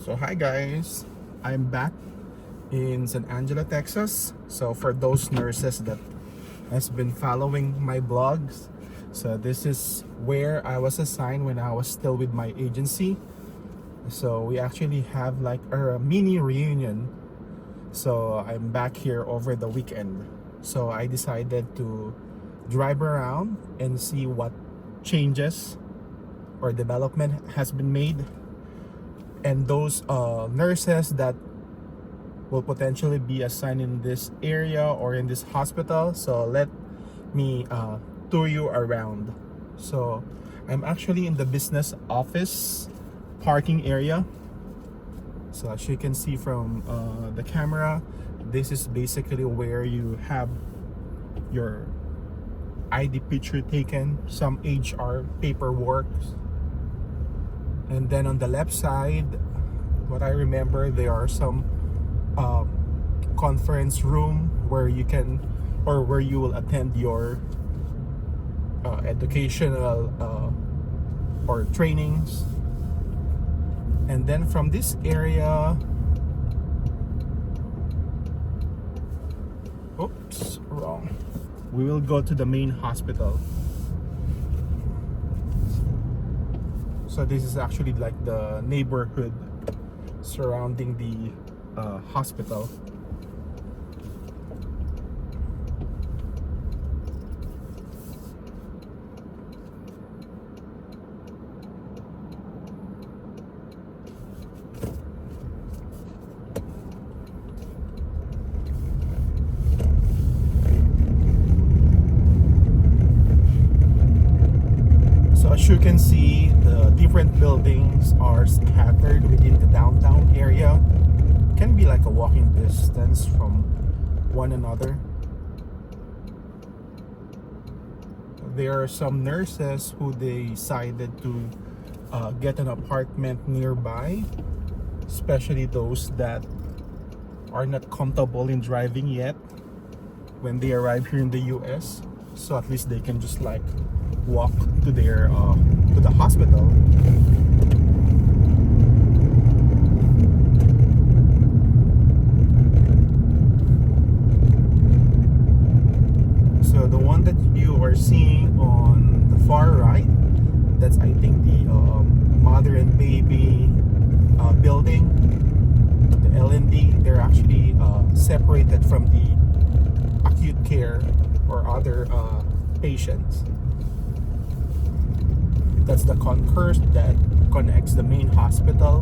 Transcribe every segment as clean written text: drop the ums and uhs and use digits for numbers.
So hi guys, I'm back in San Angelo, Texas. So for those nurses that has been following my blogs, so this is where I was assigned when I was still with my agency. So we actually have like a mini reunion. So I'm back here over the weekend. So I decided to drive around and see what changes or development has been made, and those nurses that will potentially be assigned in this area or in this hospital. So let me tour you around. So I'm actually in the business office parking area. So as you can see from the camera, this is basically where you have your ID picture taken, some HR paperwork. And then on the left side, what I remember, there are some conference room where you can, or where you will attend your educational or trainings. And then from this area, oops, wrong. We will go to the main hospital. So this is actually like the neighborhood surrounding the hospital. So as you can see, the different buildings are scattered within the downtown area. It can be like a walking distance from one another. There are some nurses who decided to get an apartment nearby, especially those that are not comfortable in driving yet when they arrive here in the US. So at least they can just like walk to their to the hospital. So the one that you are seeing on the far right, that's I think the mother and baby building, the L&D. They're actually separated from the acute care or other patients. That's the concourse that connects the main hospital.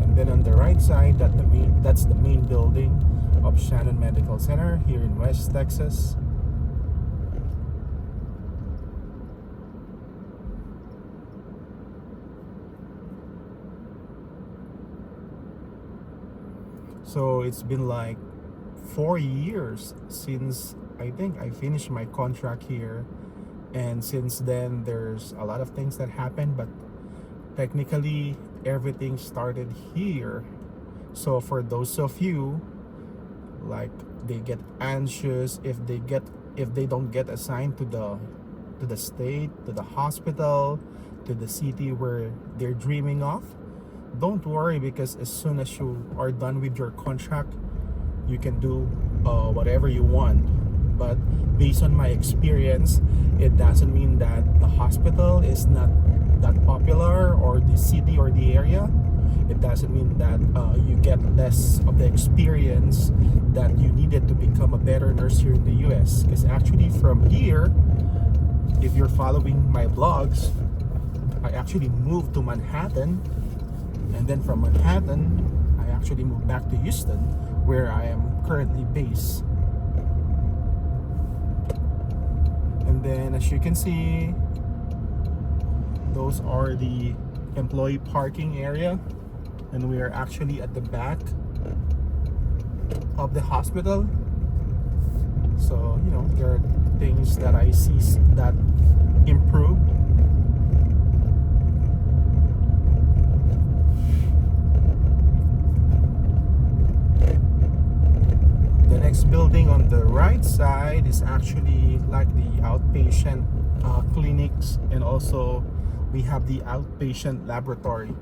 And then on the right side, that's the main building of Shannon Medical Center here in West Texas. So it's been like 4 years since I think I finished my contract here, and since then there's a lot of things that happened, but technically everything started here. So for those of you like they get anxious if they don't get assigned to the state, to the hospital, to the city where they're dreaming of, don't worry, because as soon as you are done with your contract, you can do whatever you want. But based on my experience, it doesn't mean that the hospital is not that popular, or the city or the area. It doesn't mean that you get less of the experience that you needed to become a better nurse here in the US. Because actually from here, if you're following my blogs, I actually moved to Manhattan, and then from Manhattan I actually moved back to Houston, where I am currently based. And then as you can see, those are the employee parking area, and we are actually at the back of the hospital. So you know, there are things that I see that improve. The next building on the right side is actually like the outpatient clinics, and also we have the outpatient laboratory.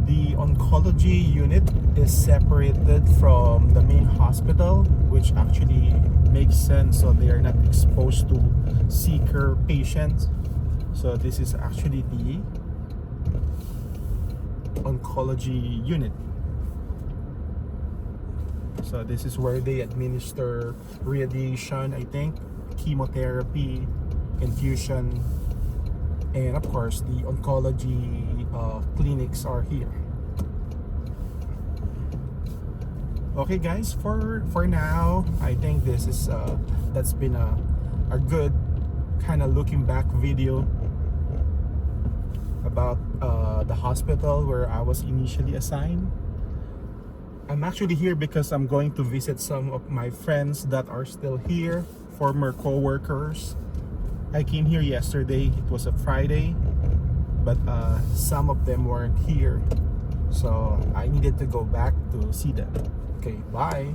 The oncology unit is separated from the main hospital, which actually makes sense, so they are not exposed to sicker patients. So this is actually the oncology unit. So this is where they administer radiation, I think, chemotherapy, infusion, and of course the oncology clinics are here. Okay guys, for now I think this is that's been a good kind of looking back video about the hospital where I was initially assigned. I'm actually here because I'm going to visit some of my friends that are still here, former co-workers. I came here yesterday, it was a Friday, but some of them weren't here, so I needed to go back to see them. Okay, bye.